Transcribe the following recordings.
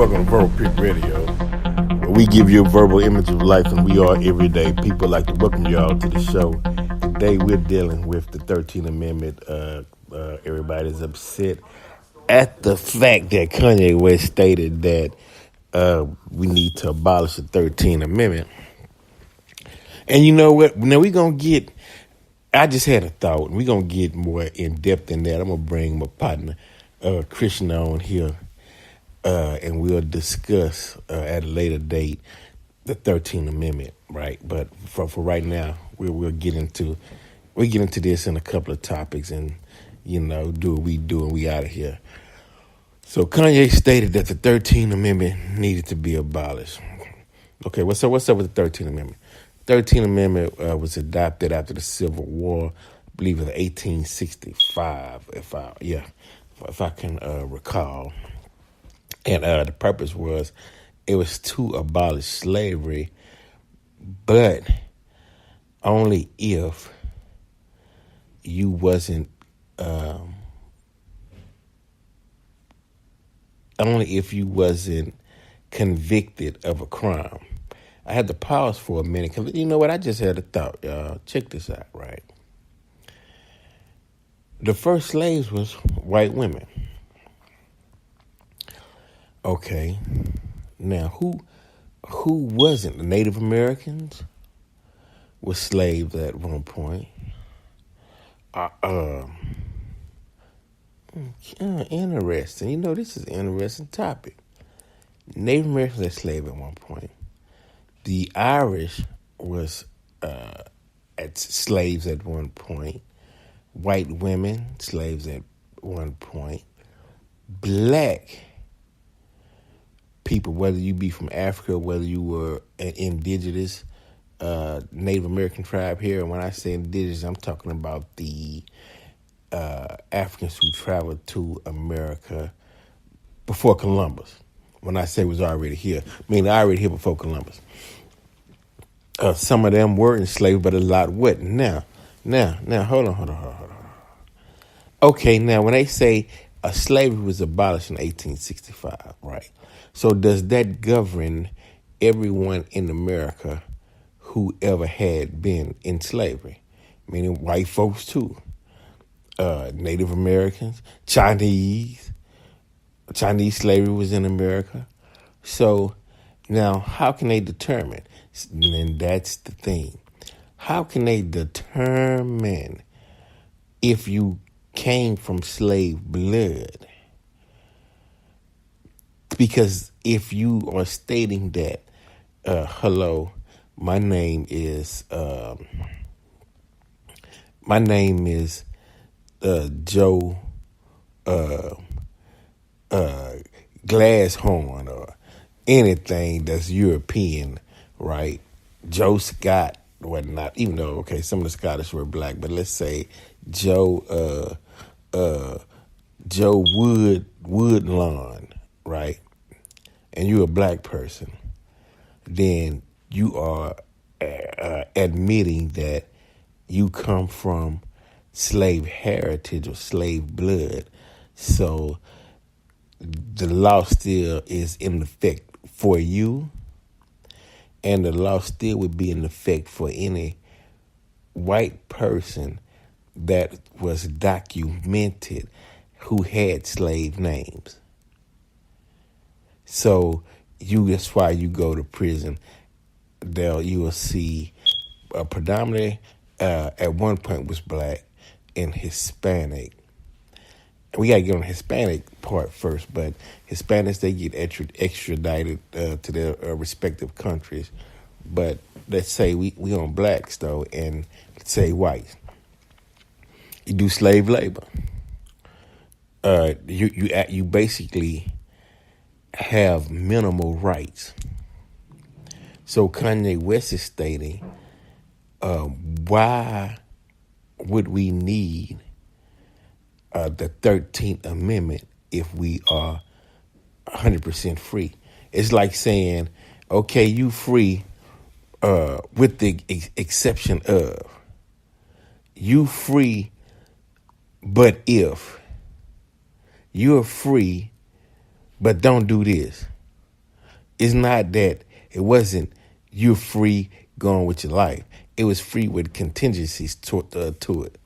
Welcome to Verbal Peak Radio, where we give you a verbal image of life and we are everyday people. Like to welcome you all to the show. Today we're dealing with the 13th Amendment. Everybody's upset at the fact that Kanye West stated that we need to abolish the 13th Amendment. And you know what? Now I just had a thought. We're going to get more in depth in that. I'm going to bring my partner, Christian, on here. And we'll discuss at a later date the 13th Amendment, right? But for right now, we'll get into this in a couple of topics, and do what we do, and we out of here. So Kanye stated that the 13th Amendment needed to be abolished. Okay, what's up with the 13th Amendment? 13th Amendment was adopted after the Civil War, I believe in 1865, if I can recall. And the purpose was to abolish slavery, but only if you wasn't convicted of a crime. I had to pause for a minute because you know what? I just had a thought, y'all. Check this out, right? The first slaves was white women. Okay, now who wasn't? The Native Americans were slaves at one point. Interesting. This is an interesting topic. Native Americans were slaves at one point. The Irish was at slaves at one point. White women, slaves at one point. Black people, whether you be from Africa, whether you were an indigenous Native American tribe here, and when I say indigenous, I'm talking about the Africans who traveled to America before Columbus. When I say was already here, I mean already here before Columbus. Some of them were enslaved, but a lot wasn't. Now, hold on. Okay, now when they say slavery was abolished in 1865, right? So does that govern everyone in America who ever had been in slavery? Meaning white folks too, Native Americans, Chinese slavery was in America. So now how can they determine? And that's the thing. How can they determine if you came from slave blood? Because if you are stating that, hello, my name is Joe Glasshorn or anything that's European, right? Joe Scott, whatnot. Even though, okay, some of the Scottish were black, but let's say Joe Woodlawn, right? And you're a black person, then you are admitting that you come from slave heritage or slave blood. So the law still is in effect for you, and the law still would be in effect for any white person that was documented who had slave names. So that's why you go to prison. You will see predominantly at one point was black and Hispanic. We got to get on the Hispanic part first, but Hispanics, they get extradited to their respective countries. But let's say we on blacks, though, and let's say whites. You do slave labor. You basically have minimal rights. So Kanye West is stating, why would we need the 13th Amendment if we are 100% free? It's like saying, okay, you free with the exception of, you free, but if you're free, but don't do this. It's not that it wasn't you're free going with your life. It was free with contingencies to it.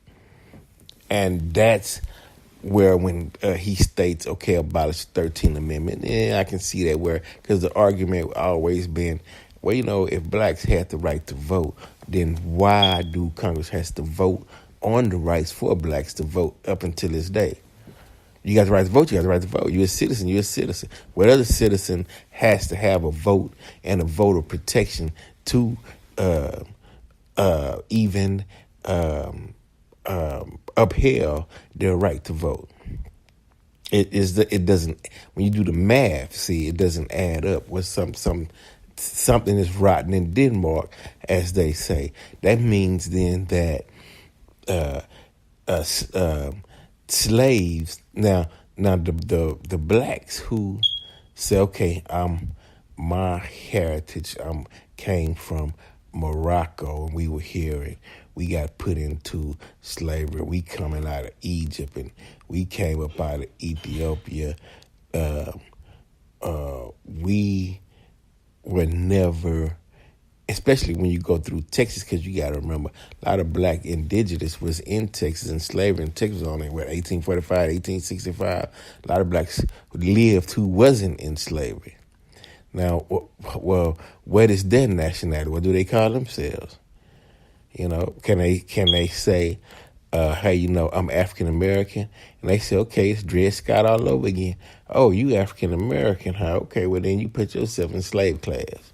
And that's where when he states, okay, abolish the 13th Amendment, I can see that where, because the argument always been, well, if blacks had the right to vote, then why do Congress has to vote on the rights for blacks to vote up until this day? You got the right to vote, you got the right to vote. You're a citizen, you're a citizen. What other citizen has to have a vote and a voter protection to even upheld their right to vote? It doesn't, when you do the math, see, it doesn't add up with something is rotten in Denmark, as they say. That means then that slaves now the blacks who say, okay, my heritage came from Morocco, and we were here, and we got put into slavery. We coming out of Egypt, and we came up out of Ethiopia. We were never, especially when you go through Texas, because you got to remember, a lot of black indigenous was in Texas, and slavery in Texas was only, 1845, 1865. A lot of blacks who lived who wasn't in slavery. Now, well, what is their nationality? What do they call themselves? Can they say, hey, I'm African American? And they say, okay, it's Dred Scott all over again. Oh, you African American, huh? Okay, well then you put yourself in slave class.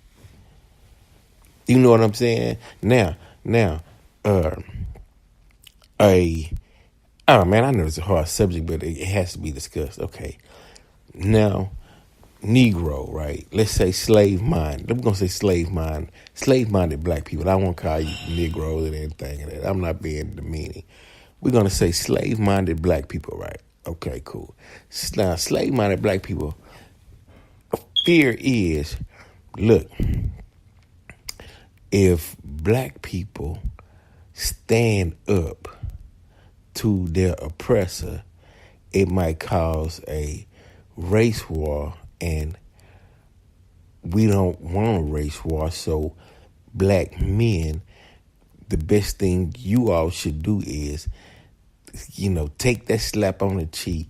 You know what I'm saying? Now, oh man, I know it's a hard subject, but it has to be discussed. Okay, now, Negro, right? Let's say slave-minded. I'm going to say slave-minded black people. I won't call you Negroes and anything. I'm not being demeaning. We're going to say slave-minded black people, right? Okay, cool. Now, slave-minded black people, fear is, look, if black people stand up to their oppressor, it might cause a race war, and we don't want a race war. So black men, the best thing you all should do is, take that slap on the cheek,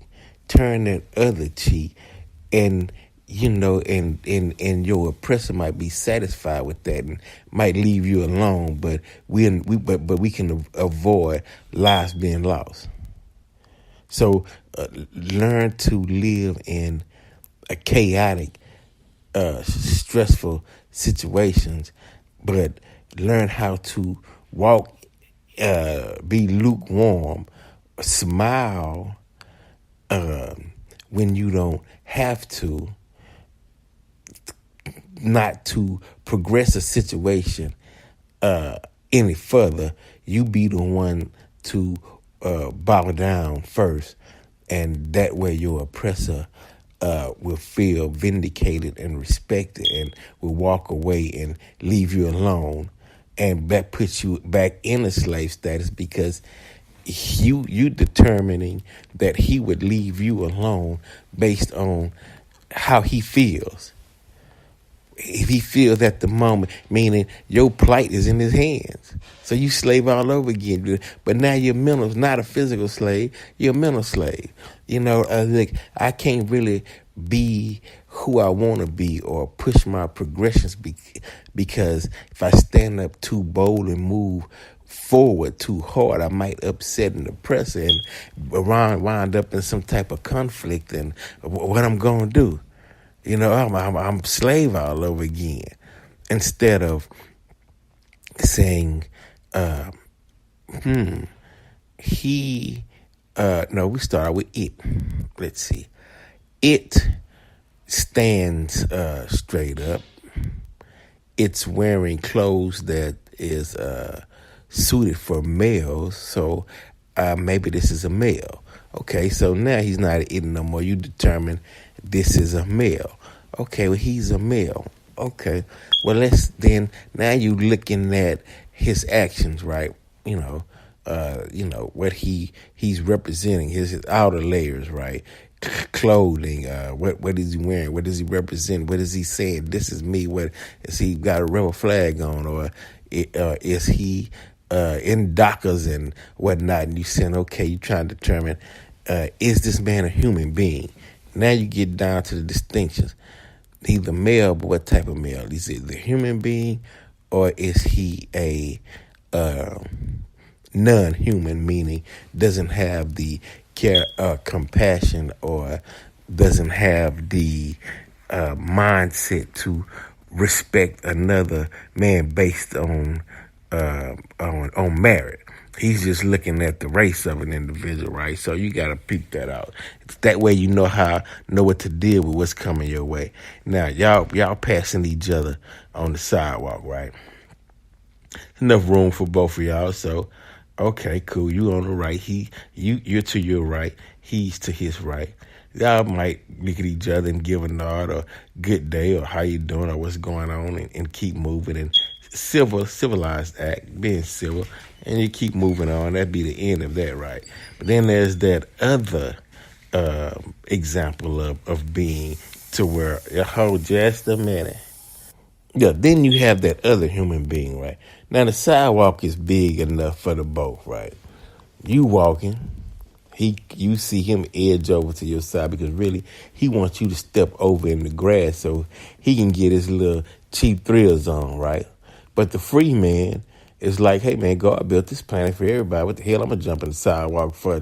turn that other cheek, and and your oppressor might be satisfied with that and might leave you alone, but we can avoid lives being lost. So learn to live in a chaotic, stressful situations, but learn how to walk, be lukewarm, smile when you don't have to, not to progress a situation any further. You be the one to bow down first, and that way your oppressor will feel vindicated and respected, and will walk away and leave you alone, and that puts you back in a slave status, because you determining that he would leave you alone based on how he feels. If he feels at the moment, meaning your plight is in his hands. So you slave all over again. But now your mental is not a physical slave, you're a mental slave. Like, I can't really be who I want to be or push my progressions because if I stand up too bold and move forward too hard, I might upset an oppressor and wind up in some type of conflict. And what I'm going to do? I'm slave all over again. Instead of saying, we start with it. Let's see. It stands straight up. It's wearing clothes that is suited for males. So maybe this is a male. Okay, so now he's not eating no more. You determine this is a male. Okay, well, he's a male. Okay, well, now you looking at his actions, right? What he's representing, his outer layers, right? clothing. What is he wearing? What does he represent? What is he saying? This is me. What is he got a rebel flag on, or is he in Dockers and whatnot? And you saying, okay, you trying to determine is this man a human being? Now you get down to the distinctions. He's a male, but what type of male? Is it a human being, or is he a non-human, meaning doesn't have the care, compassion, or doesn't have the mindset to respect another man based on merit. He's just looking at the race of an individual, right? So you got to peek that out. It's that way you know what to deal with what's coming your way. Now y'all passing each other on the sidewalk, right? Enough room for both of y'all. So, okay, cool. You on the right. You're to your right. He's to his right. Y'all might look at each other and give a nod or good day or how you doing or what's going on, and keep moving, and civilized act, being civil, and you keep moving on. That'd be the end of that, right? But then there's that other example of being to where, hold just a minute. Yeah, then you have that other human being, right? Now the sidewalk is big enough for the both, right? You walking, you see him edge over to your side because really he wants you to step over in the grass so he can get his little cheap thrills on, right? But the free man is like, hey man, God built this planet for everybody. What the hell? I'm gonna jump in the sidewalk for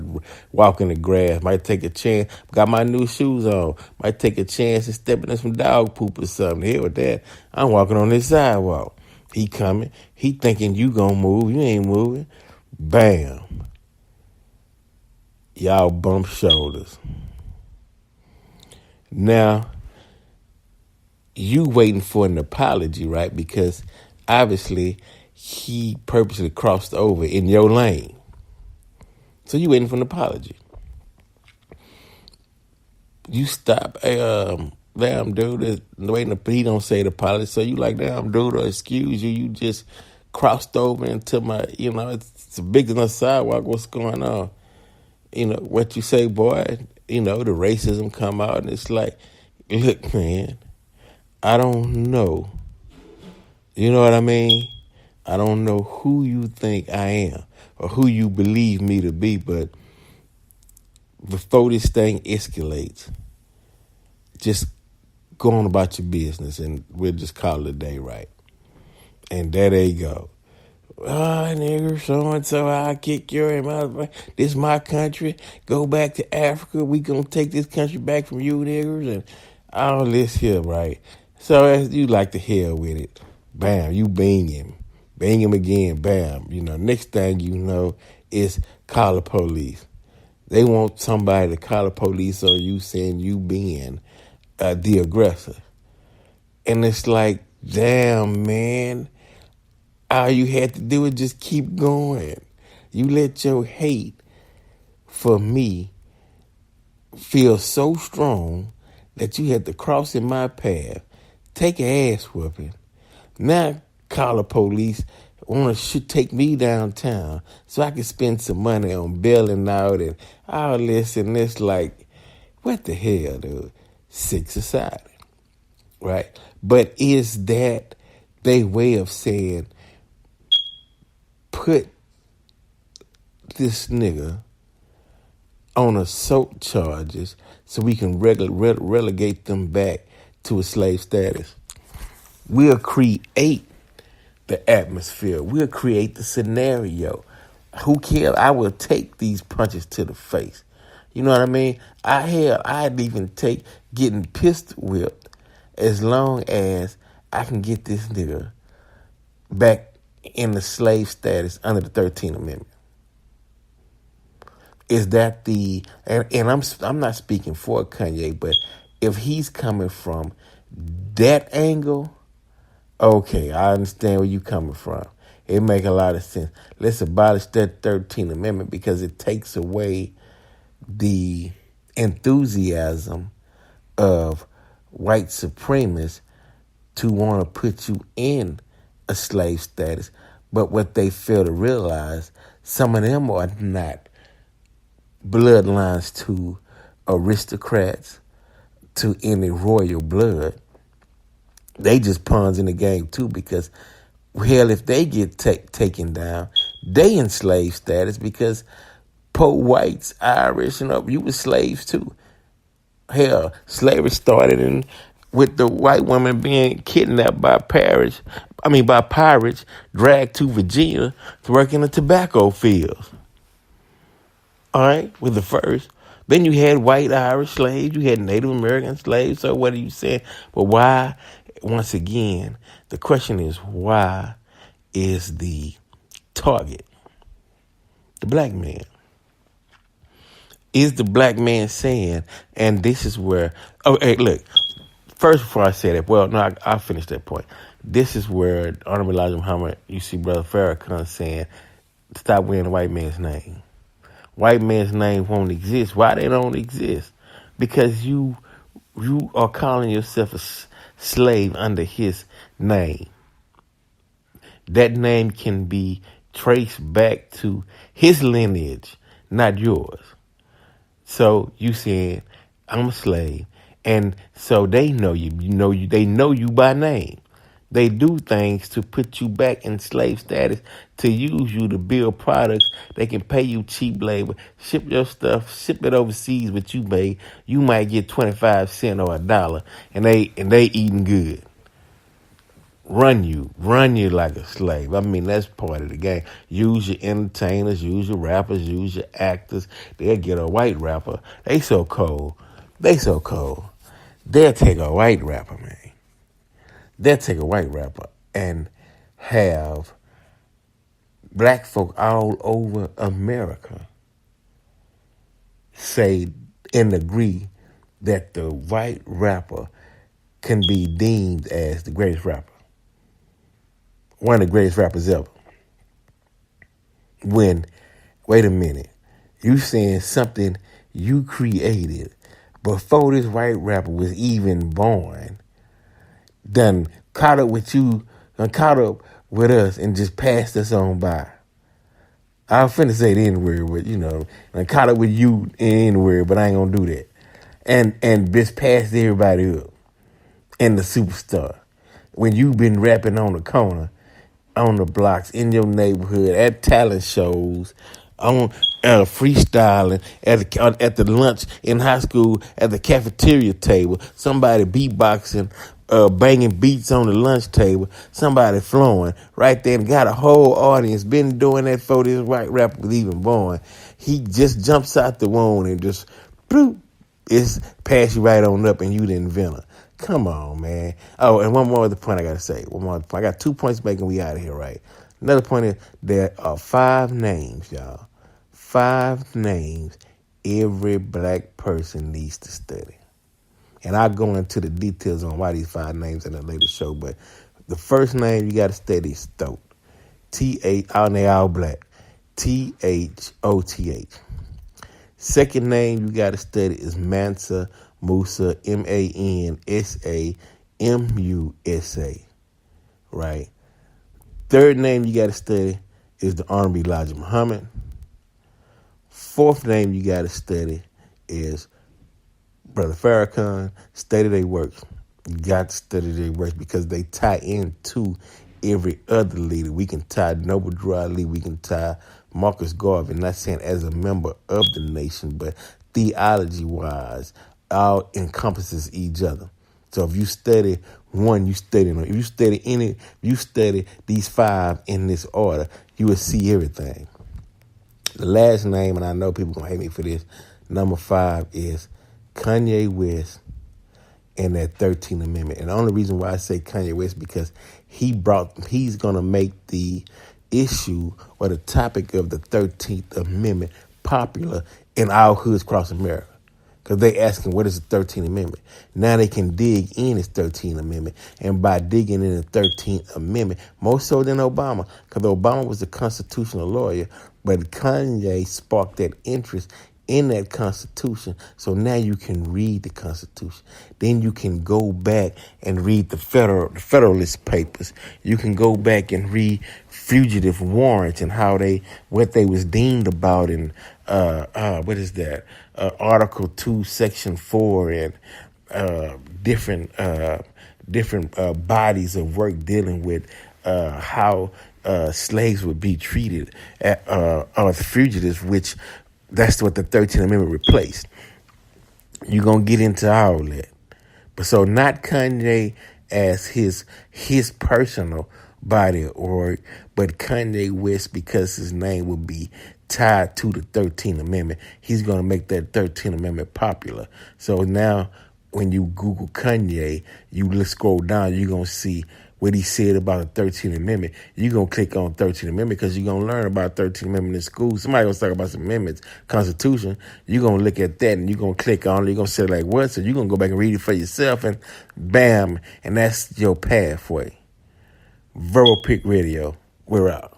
walk in the grass. Might take a chance. Got my new shoes on. Might take a chance of stepping in some dog poop or something. Here with that, I'm walking on this sidewalk. He coming. He thinking you gonna move. You ain't moving. Bam. Y'all bump shoulders. Now, you waiting for an apology, right? Because obviously he purposely crossed over in your lane. So you waiting for an apology. You stop, hey, damn dude, waiting, he don't say the apology. So you like, damn dude, or excuse you, you just crossed over into my, it's a big enough sidewalk, what's going on? What you say, boy, the racism come out, and it's like, look, man, I don't know. You know what I mean? I don't know who you think I am or who you believe me to be, but before this thing escalates, just go on about your business and we'll just call it a day, right? And there they go. Nigger, so-and-so, I'll kick your mouth. This is my country. Go back to Africa. We gonna take this country back from you niggers and all this here, right? So as you like to hell with it, bam, you bang him again, bam. Next thing you know is call the police. They want somebody to call the police on you saying you being the aggressor. And it's like, damn, man, all you had to do is just keep going. You let your hate for me feel so strong that you had to cross in my path, take an ass whooping. Now call the police, want to take me downtown so I can spend some money on bailing out and all this, and it's like, what the hell, dude? Sick society, right? But is that their way of saying, put this nigga on assault charges so we can relegate them back to a slave status? We'll create the atmosphere. We'll create the scenario. Who cares? I will take these punches to the face. You know what I mean? I'd even take getting pistol whipped as long as I can get this nigga back in the slave status under the 13th Amendment. Is that and I'm not speaking for Kanye, but if he's coming from that angle, okay, I understand where you're coming from. It make a lot of sense. Let's abolish that 13th Amendment because it takes away the enthusiasm of white supremacists to want to put you in a slave status. But what they fail to realize, some of them are not bloodlines to aristocrats to any royal blood, they just pawns in the game too, because hell, if they get taken down, they in slave status, because poor whites, Irish, you were slaves too. Hell, slavery started with the white woman being kidnapped by pirates, dragged to Virginia to work in the tobacco fields. All right, with the first. Then you had white Irish slaves, you had Native American slaves. So what are you saying? But why, once again, the question is, why is the target the black man? Is the black man saying, and this is where, hey, look, first before I say that, well, no, I'll finish that point. This is where Honorable Elijah Muhammad, you see Brother Farrakhan saying, stop wearing the white man's name. White man's name won't exist. Why they don't exist? Because you are calling yourself a slave under his name. That name can be traced back to his lineage, not yours. So you saying, I'm a slave. And so they know you. They know you by name. They do things to put you back in slave status, to use you to build products. They can pay you cheap labor, ship your stuff, ship it overseas, what you made. You might get 25 cents or $1, and they eating good. Run you like a slave. I mean, that's part of the game. Use your entertainers, use your rappers, use your actors. They'll get a white rapper. They so cold. They'll take a white rapper, man. They'll take a white rapper and have black folk all over America say and agree that the white rapper can be deemed as the greatest rapper. One of the greatest rappers ever. When, wait a minute, you saying something you created before this white rapper was even born, done caught up with you, done caught up with us and just passed us on by. I was finna say the N-word, but and caught up with you in N-word, but I ain't gonna do that. And just passed everybody up. And the superstar. When you been rapping on the corner, on the blocks, in your neighborhood, at talent shows, on freestyling, at the lunch in high school, at the cafeteria table, somebody beatboxing, banging beats on the lunch table, somebody flowing right there, and got a whole audience, been doing that before this white rapper was even born. He just jumps out the womb and just, bloop, it's pass you right on up, and you the inventor. Come on, man. Oh, and one more other point I got to say. I got 2 points making we out of here, right? Another point is there are 5 names, y'all. 5 names every black person needs to study. And I'll go into the details on why these 5 names in a later show. But the first name you got to study is Thoth. T-H, they all black. T-H-O-T-H. Second name you got to study is Mansa Musa, M-A-N-S-A-M-U-S-A. Right? Third name you got to study is the Honorable Elijah Muhammad. Fourth name you got to study is Brother Farrakhan. Study their works. You got to study their works because they tie into every other leader. We can tie Noble Drew Ali. We can tie Marcus Garvey. Not saying as a member of the nation, but theology-wise, all encompasses each other. So if you study one, you study another. If you study these 5 in this order, you will see everything. The last name, and I know people gonna hate me for this, number 5 is Kanye West and that 13th Amendment. And the only reason why I say Kanye West because he's gonna make the issue or the topic of the 13th Amendment popular in our hoods across America. Because they asking, what is the 13th Amendment? Now they can dig in this 13th Amendment. And by digging in the 13th Amendment, more so than Obama, because Obama was a constitutional lawyer, but Kanye sparked that interest in that Constitution. So now you can read the Constitution. Then you can go back and read the Federalist Papers. You can go back and read fugitive warrants and what they was deemed about in, Article 2, Section 4, and uh, different bodies of work dealing with how slaves would be treated as fugitives, which that's what the 13th Amendment replaced. You're going to get into all that. But so not Kanye as his personal body of work, but Kanye West because his name will be tied to the 13th Amendment. He's going to make that 13th Amendment popular. So now when you Google Kanye, you scroll down, you're going to see what he said about the 13th Amendment. You're going to click on 13th Amendment because you're going to learn about 13th Amendment in school. Somebody going to talk about some amendments, Constitution. You're going to look at that and you're going to click on it. You're going to say like, what? So you're going to go back and read it for yourself and bam. And that's your pathway. Verbal Pick Radio. We're out.